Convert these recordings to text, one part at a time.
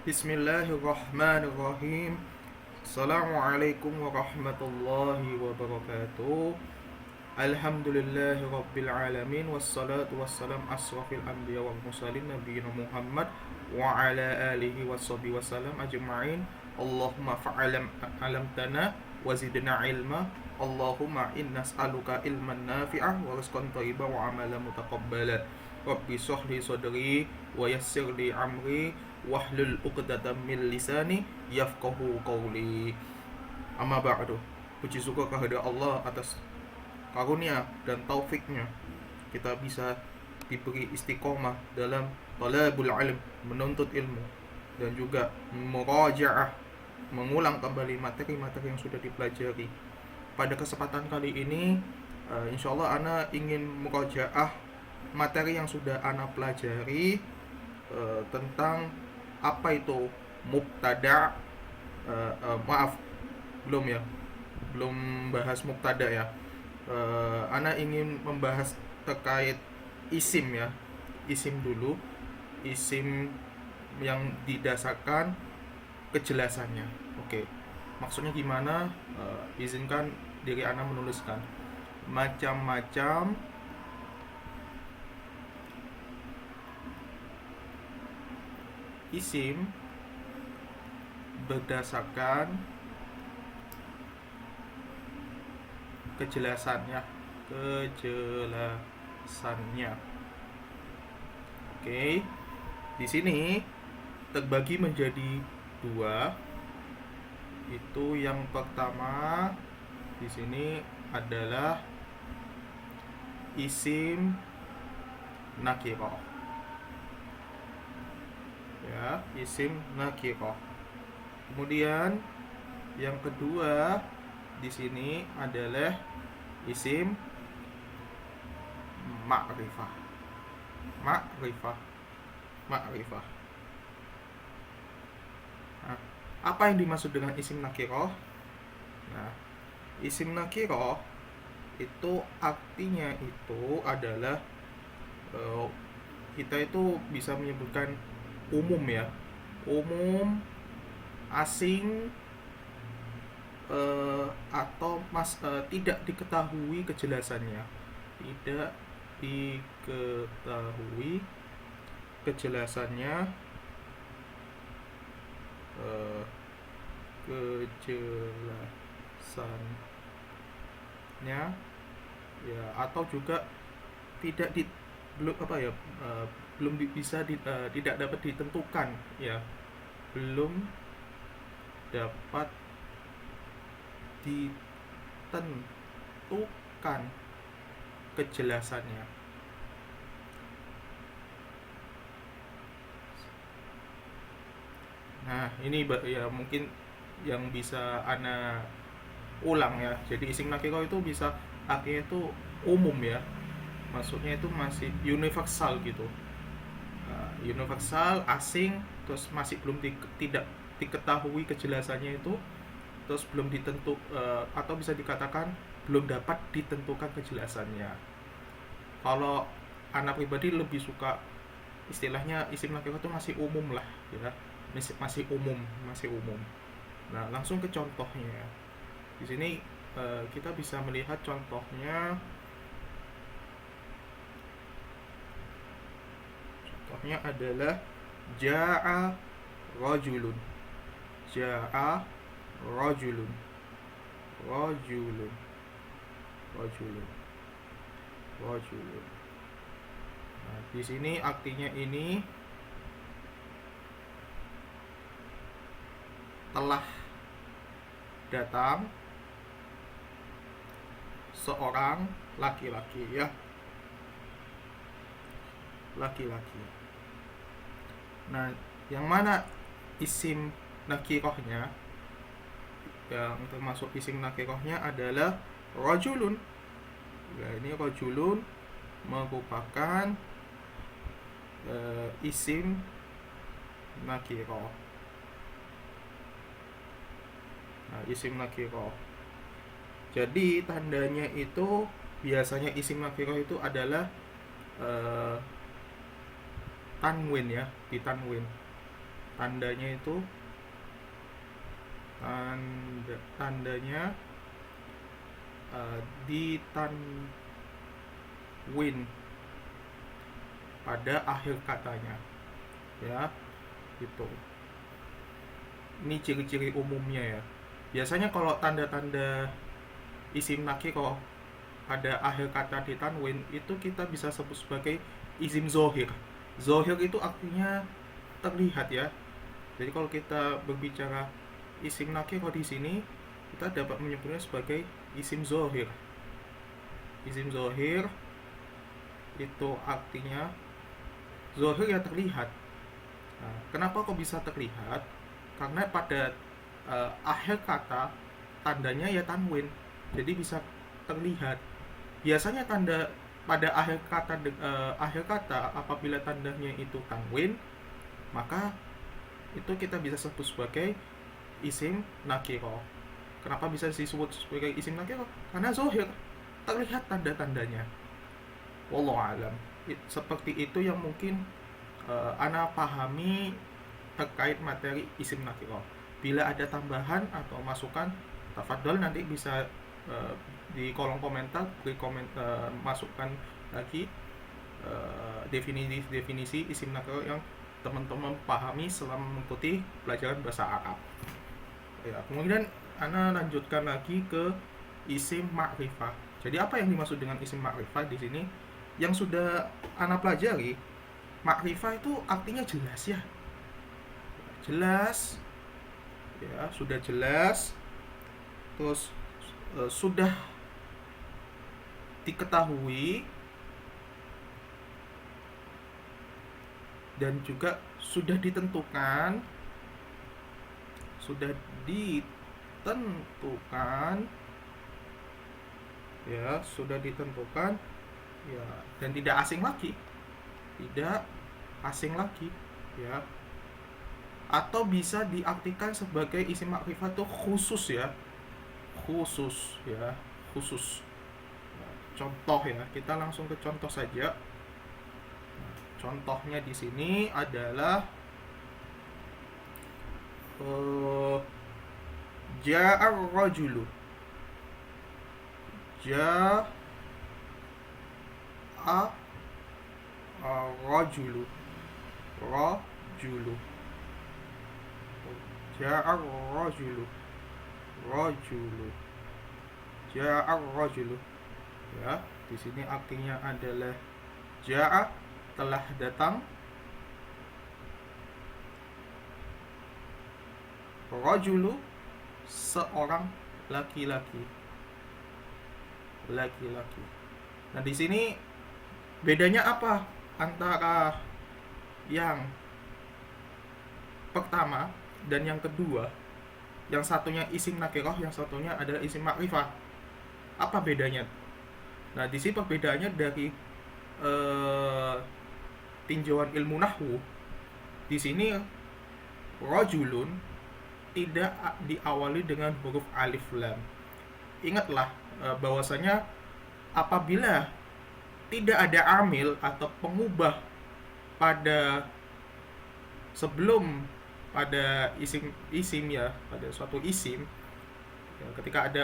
Bismillahirrahmanirrahim. Assalamualaikum warahmatullahi wabarakatuh. Alhamdulillahi rabbil alamin. Wassalatu wassalam asrafil anbiya wal mursalin nabiyina Muhammad wa ala alihi washabihi wasallam ajma'in. Allahumma fa'alam alamtana wa zidna ilma. Allahumma inna as'aluka ilman nafi'ah wa rizqan thayyiban wa amalan mutaqabbala. Rabbi shrah li sadri wa yassir li amri wahlul 'uqdatam min lisani yafqahu qawli. Amma ba'du. Puji syukur kehadirat Allah atas karunia dan taufiknya kita bisa diberi istiqomah dalam talabul ilm, menuntut ilmu, dan juga murajaah, mengulang kembali materi-materi yang sudah dipelajari. Pada kesempatan kali ini insyaallah ana ingin murajaah materi yang sudah ana pelajari tentang apa itu mubtada. Maaf, belum bahas mubtada ya. Ana ingin membahas terkait isim ya. Isim dulu. Isim yang didasarkan kejelasannya. Oke. Maksudnya gimana? Izinkan diri ana menuliskan. Macam-macam isim berdasarkan kejelasannya. Oke. Di sini terbagi menjadi dua. Itu yang pertama di sini adalah isim nakirah. Ya, isim nakirah. Kemudian yang kedua di sini adalah isim ma'rifah. Ma'rifah. Nah, apa yang dimaksud dengan isim nakirah? Nah, isim nakirah itu artinya itu adalah kita itu bisa menyebutkan umum ya, umum, asing, atau tidak diketahui kejelasannya, tidak diketahui kejelasannya, ya, atau juga tidak di belum apa ya belum bisa tidak dapat ditentukan ya, belum dapat ditentukan kejelasannya. Nah, ini ya mungkin yang bisa ana ulang ya. Jadi isim nakirah itu bisa artinya itu umum ya. Maksudnya itu masih universal gitu. Universal, asing, terus masih belum tidak diketahui kejelasannya itu, terus belum atau bisa dikatakan belum dapat ditentukan kejelasannya. Kalau anak pribadi lebih suka istilahnya isim nakirah itu masih umum lah ya, masih umum. Nah, langsung ke contohnya. Di sini kita bisa melihat contohnya. Contohnya adalah ja'a rajulun. Nah, di sini artinya ini telah datang seorang laki-laki ya. Laki-laki. Nah, yang mana isim nakirahnya? Yang termasuk isim nakirahnya adalah rajulun. Ya, ini rajulun merupakan isim nakirah. Nah, isim nakirah. Jadi tandanya itu biasanya isim nakirah itu adalah tanwin ya, ditanwin. tandanya itu tandanya di tanwin pada akhir katanya, ya, gitu. Ini ciri-ciri umumnya ya. Biasanya kalau tanda-tanda isim nakiro pada akhir kata di tanwin itu kita bisa sebut sebagai isim zohir. Zohir itu artinya terlihat ya. Jadi kalau kita berbicara isim nakiro di sini, kita dapat menyebutnya sebagai isim zohir. Isim zohir itu artinya zohir ya terlihat. Nah, kenapa kok bisa terlihat? Karena pada akhir kata tandanya ya tanwin, jadi bisa terlihat. Biasanya tanda pada akhir kata apabila tandanya itu tanwin, maka itu kita bisa sebut sebagai isim nakiro. Kenapa bisa disebut sebagai isim nakiro? Karena zohir, terlihat tanda-tandanya. Wallahu alam. Seperti itu yang mungkin ana pahami terkait materi isim nakiro. Bila ada tambahan atau masukan, tafadhol nanti bisa di kolom komentar beri masukan lagi definisi isim nakiro yang teman-teman pahami selama mengikuti pelajaran bahasa Arab. Ya, kemudian ana lanjutkan lagi ke isim ma'rifah. Jadi apa yang dimaksud dengan isim ma'rifah di sini? Yang sudah ana pelajari, ma'rifah itu artinya jelas ya. Jelas ya, sudah jelas, terus sudah diketahui, dan juga sudah ditentukan ya, sudah ditentukan ya, dan tidak asing lagi ya, atau bisa diartikan sebagai isim makrifat itu khusus ya. Contoh ya, kita langsung ke contoh saja. Contohnya di sini adalah ja'ar rajulu. Ja'a rajulu. Ja'ar rajulu. Ja'ar rajulu. Ya, di sini artinya adalah ja'a, telah datang, rajulu, seorang laki-laki. Nah, di sini bedanya apa antara yang pertama dan yang kedua? Yang satunya isim nakirah, yang satunya adalah isim makrifah. Apa bedanya? Nah, di sini perbedaannya dari tinjauan ilmu nahwu. Di sini rajulun tidak diawali dengan huruf alif lam. Ingatlah bahwasanya apabila tidak ada amil atau pengubah pada sebelum pada isim ya, pada suatu isim ya, ketika ada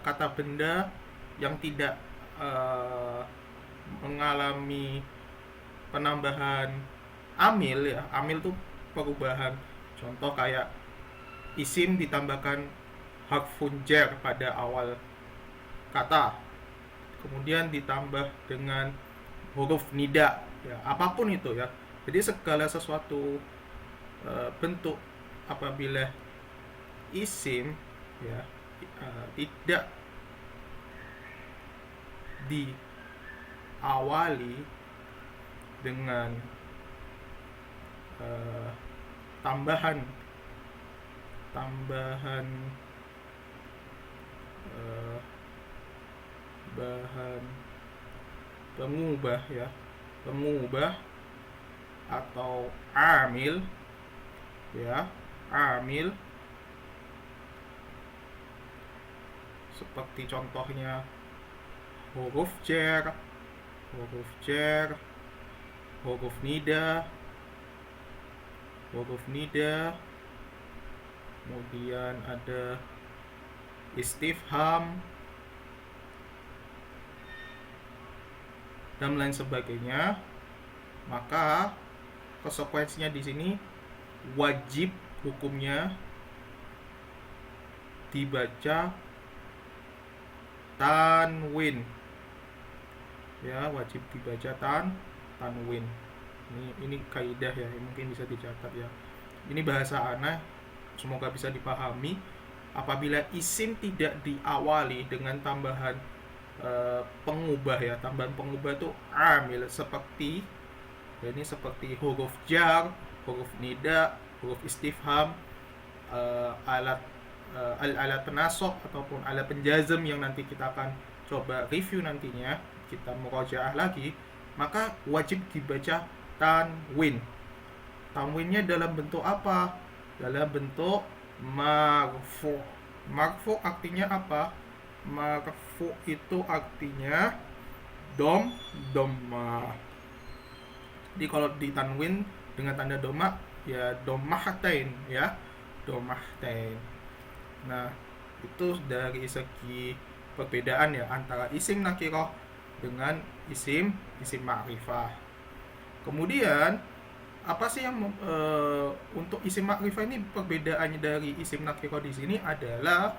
kata benda yang tidak mengalami penambahan amil ya, amil itu perubahan. Contoh kayak isim ditambahkan harfun jar pada awal kata, kemudian ditambah dengan huruf nida ya, apapun itu ya. Jadi segala sesuatu bentuk apabila isim ya tidak diawali dengan tambahan bahan pengubah atau amil ya, seperti contohnya huruf jar, huruf nida huruf nida, kemudian ada istifham, dan lain sebagainya, maka konsekuensinya di sini wajib hukumnya dibaca tanwin, ya, wajib dibaca tanwin. Ini kaidah ya, mungkin bisa dicatat ya. Ini bahasa ana, semoga bisa dipahami. Apabila isim tidak diawali dengan tambahan pengubah ya, tambahan pengubah itu amil, seperti ya, ini seperti huruf jar, huruf nida, huruf istifham, alat alat penasok ataupun alat penjazm yang nanti kita akan coba review nantinya, kita murojaah lagi, maka wajib dibaca tanwin. Tanwinnya dalam bentuk apa? Dalam bentuk marfu. Marfu artinya apa? Marfu itu artinya domah. Jadi kalau di tanwin dengan tanda domah ya domahtain ya, domahtain. Nah, itu dari segi perbedaan ya antara isim nakirah dengan isim ma'rifah. Kemudian apa sih yang untuk isim ma'rifah ini, perbedaannya dari isim nakirah di sini adalah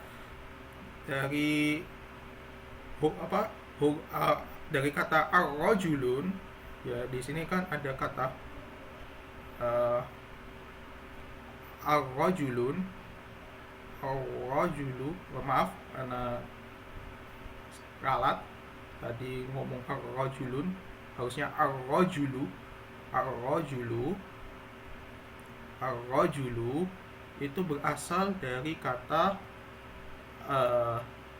dari dari kata ar-rajulun ya, di sini kan ada kata ar-rajulun, maaf karena ralat tadi ngomong ar-rajulun, harusnya ar-rajulu. Ar-rajulu itu berasal dari kata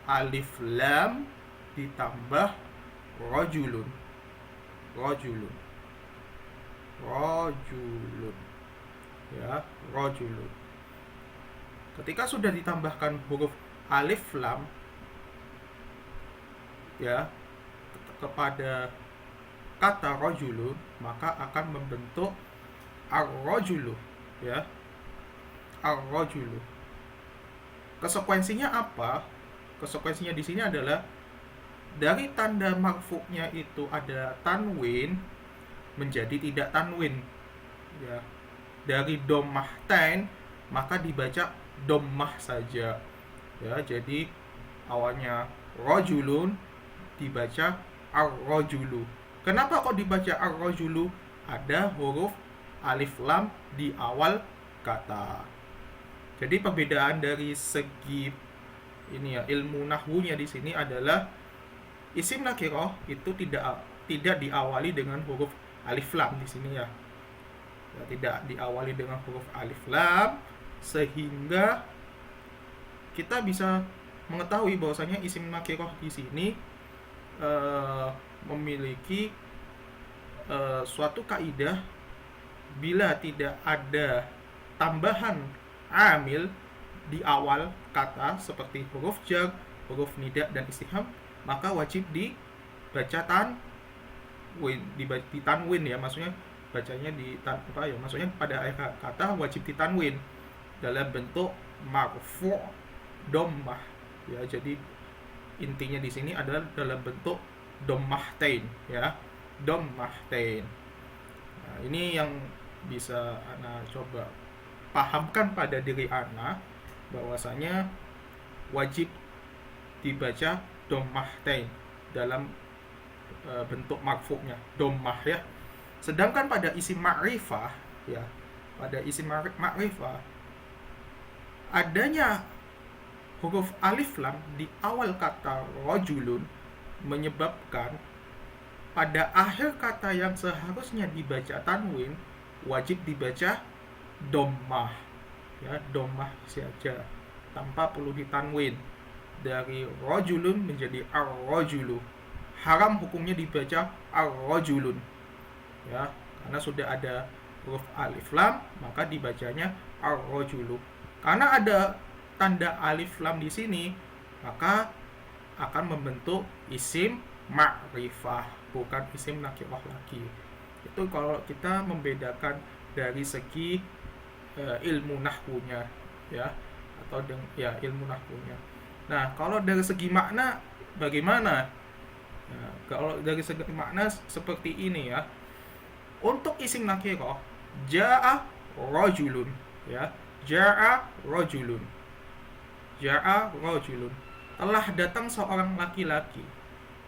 alif lam ditambah rajulun ya, rajulun. Ketika sudah ditambahkan huruf alif lam ya kepada kata rajulun, maka akan membentuk ar-rajulu ya, ar-rajulu. Konsekuensinya apa? Konsekuensinya di sini adalah dari tanda marfu'nya itu ada tanwin menjadi tidak tanwin ya. Dari domahtain maka dibaca domah saja ya. Jadi awalnya rajulun dibaca ar-rajulu. Kenapa kok dibaca ar-rajulu? Ada huruf alif lam di awal kata. Jadi perbedaan dari segi ini ya, ilmu nahwunya di sini adalah isim nakirah itu tidak diawali dengan huruf alif lam di sini ya. Tidak diawali dengan huruf alif lam, sehingga kita bisa mengetahui bahwasanya isim nakirah di sini memiliki suatu kaidah, bila tidak ada tambahan amil di awal kata seperti huruf jar, huruf nida dan istifham, maka wajib dibaca tanwin, ditanwin ya, maksudnya bacanya maksudnya pada akhir kata wajib ditanwin dalam bentuk marfu' dhammah ya. Jadi intinya di sini adalah dalam bentuk dhammahtain ya, dhammahtain. Nah, ini yang bisa ana coba pahamkan pada diri ana bahwasanya wajib dibaca dhammahtain dalam bentuk marfu'nya dhammah ya. Sedangkan pada isim ma'rifah ya, pada isim ma'rifah adanya huruf alif lam di awal kata rajulun menyebabkan pada akhir kata yang seharusnya dibaca tanwin wajib dibaca dhammah ya, dhammah saja tanpa perlu ditanwin. Dari rajulun menjadi ar-rajulu, haram hukumnya dibaca ar-rajulun ya, karena sudah ada huruf alif lam maka dibacanya ar-rajulu. Karena ada tanda alif lam di sini, maka akan membentuk isim ma'rifah, bukan isim nakirah lagi. Itu kalau kita membedakan dari segi ilmu nahwunya, ya, atau ya ilmu nahwunya. Nah, kalau dari segi makna bagaimana? Nah, kalau dari segi makna seperti ini ya. Untuk isim nakirah, jaa rajulun, ya. Jaa rajulun. Jaa rajulun. Telah datang seorang laki-laki.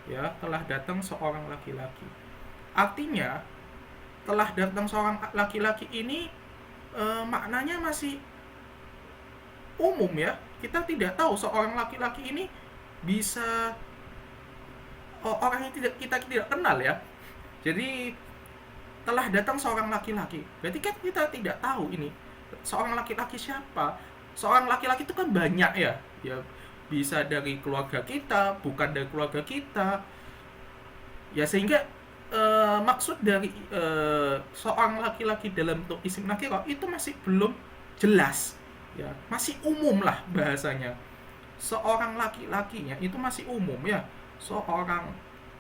Ya, telah datang seorang laki-laki. Artinya, telah datang seorang laki-laki ini maknanya masih umum ya. Kita tidak tahu seorang laki-laki ini bisa orang yang kita tidak kenal ya. Jadi telah datang seorang laki-laki. Berarti kan kita tidak tahu ini seorang laki-laki siapa. Seorang laki-laki itu kan banyak ya. Ya bisa dari keluarga kita, bukan dari keluarga kita. Ya sehingga maksud dari seorang laki-laki dalam bentuk isim nakirah itu masih belum jelas. Ya, masih umum lah bahasanya. Seorang laki-lakinya itu masih umum ya. Seorang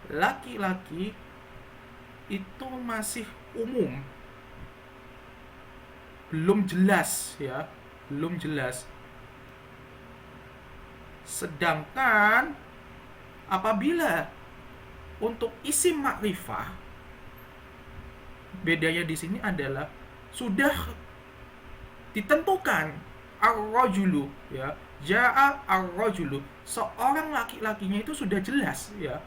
laki-laki itu masih umum, belum jelas ya, belum jelas. Sedangkan apabila untuk isim makrifah, bedanya di sini adalah sudah ditentukan ar-rajulu ya, jaa ar-rajulu, seorang laki-lakinya itu sudah jelas ya,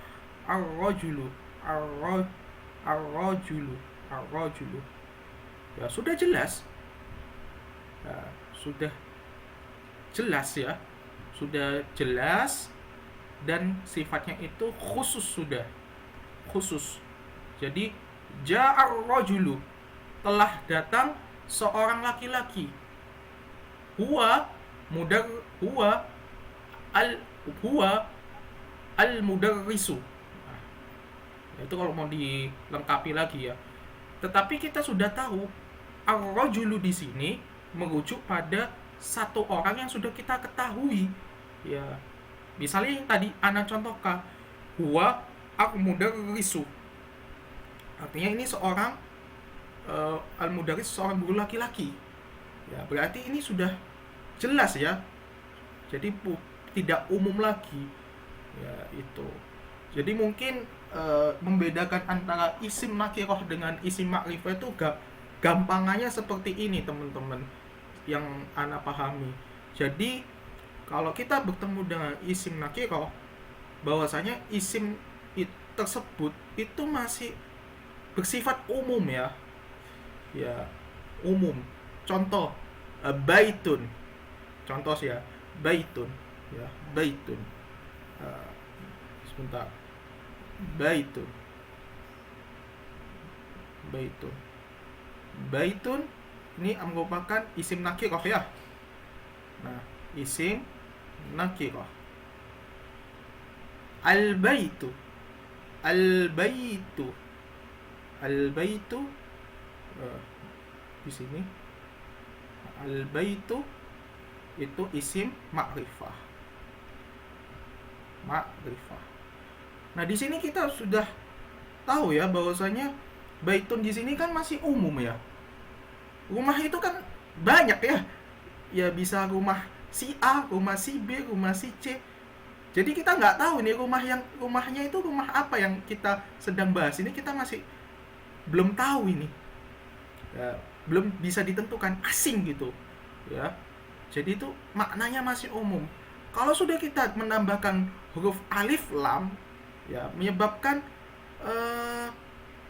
ar-rajulu, ar-rajulu, ar-rajulu, ya sudah jelas, ya, sudah jelas ya, sudah jelas, dan sifatnya itu khusus, sudah khusus. Jadi ja'ar rajulu, telah datang seorang laki-laki, huwa mudar huwa al mudarrisu. Nah, itu kalau mau dilengkapi lagi ya. Tetapi kita sudah tahu ar-rajulu di sini merujuk pada satu orang yang sudah kita ketahui ya. Misalnya yang tadi ana contohkan, huwa al-mudarrisu, artinya ini seorang al-mudarris, seorang guru laki-laki ya. Berarti ini sudah jelas ya, jadi tidak umum lagi ya itu. Jadi mungkin membedakan antara isim nakirah dengan isim makrifah itu gampangannya seperti ini teman-teman yang ana pahami. Jadi kalau kita bertemu dengan isim nakirah, bahwasanya isim tersebut itu masih bersifat umum ya. Ya, umum. Contoh baitun. Contoh ya, baitun ya, baitun. Sebentar. Baitun. Baitun. Baitun ini merupakan isim nakirah ya. Nah, isim nakirah. Al-baitu, al-baitu, al-baitu, di sini al-baitu itu isim makrifah, makrifah. Nah, di sini kita sudah tahu ya bahwasanya baitun di sini kan masih umum ya. Rumah itu kan banyak ya. Ya bisa rumah si A, rumah si B, rumah si C. Jadi kita nggak tahu nih rumahnya itu rumah apa yang kita sedang bahas ini, kita masih belum tahu ini ya, belum bisa ditentukan, asing gitu ya. Jadi itu maknanya masih umum. Kalau sudah kita menambahkan huruf alif lam ya, menyebabkan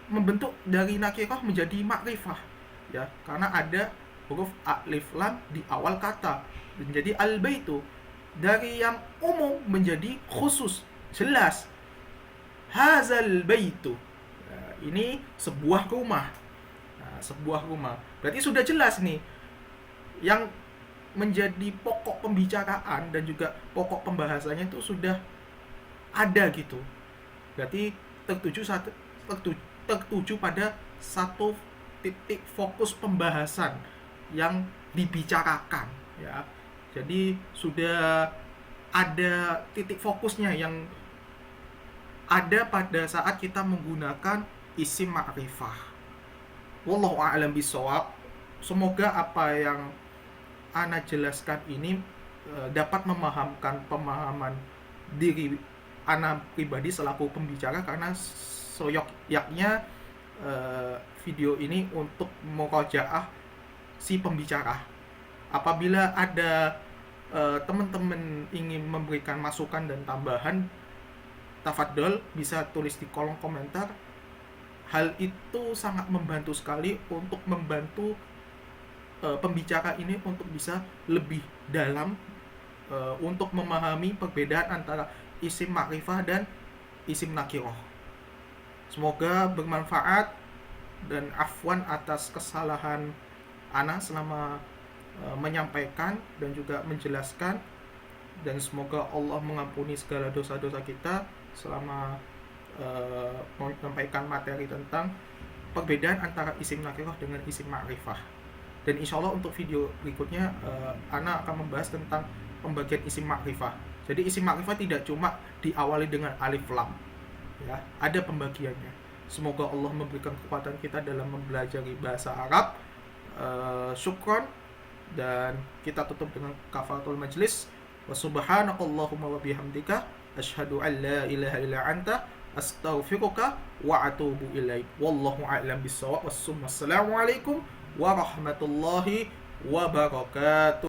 membentuk dari nakirah menjadi makrifah ya, karena ada huruf alif lam di awal kata. Menjadi al-baitu, dari yang umum menjadi khusus, jelas. Hazal baitu, nah, ini sebuah rumah. Nah, sebuah rumah. Berarti sudah jelas nih. Yang menjadi pokok pembicaraan dan juga pokok pembahasannya itu sudah ada gitu. Berarti tertuju pada satu titik fokus pembahasan yang dibicarakan ya. Jadi sudah ada titik fokusnya yang ada pada saat kita menggunakan isim ma'rifah. Wallahu a'lam bishawab. Semoga apa yang Ana jelaskan ini dapat memahamkan pemahaman diri Ana pribadi selaku pembicara, karena soyoknya video ini untuk murojaah si pembicara. Apabila ada teman-teman ingin memberikan masukan dan tambahan, tafadhol bisa tulis di kolom komentar. Hal itu sangat membantu sekali untuk membantu pembicara ini untuk bisa lebih dalam untuk memahami perbedaan antara isim makrifah dan isim nakiroh. Semoga bermanfaat, dan afwan atas kesalahan Ana selama menyampaikan dan juga menjelaskan, dan semoga Allah mengampuni segala dosa-dosa kita selama menyampaikan materi tentang perbedaan antara isim nakiroh dengan isim makrifah. Dan insya Allah untuk video berikutnya Ana akan membahas tentang pembagian isim makrifah. Jadi isim makrifah tidak cuma diawali dengan alif lam, ya, ada pembagiannya. Semoga Allah memberikan kekuatan kita dalam mempelajari bahasa Arab. Syukron, dan kita tutup dengan kafaratul majlis. Wa subhanakallahumma wa bihamdika asyhadu an la ilaha illa anta astaghfiruka wa atubu ilaik. Wallahu a'lam bissawab. Wassalamualaikum warahmatullahi wabarakatuh.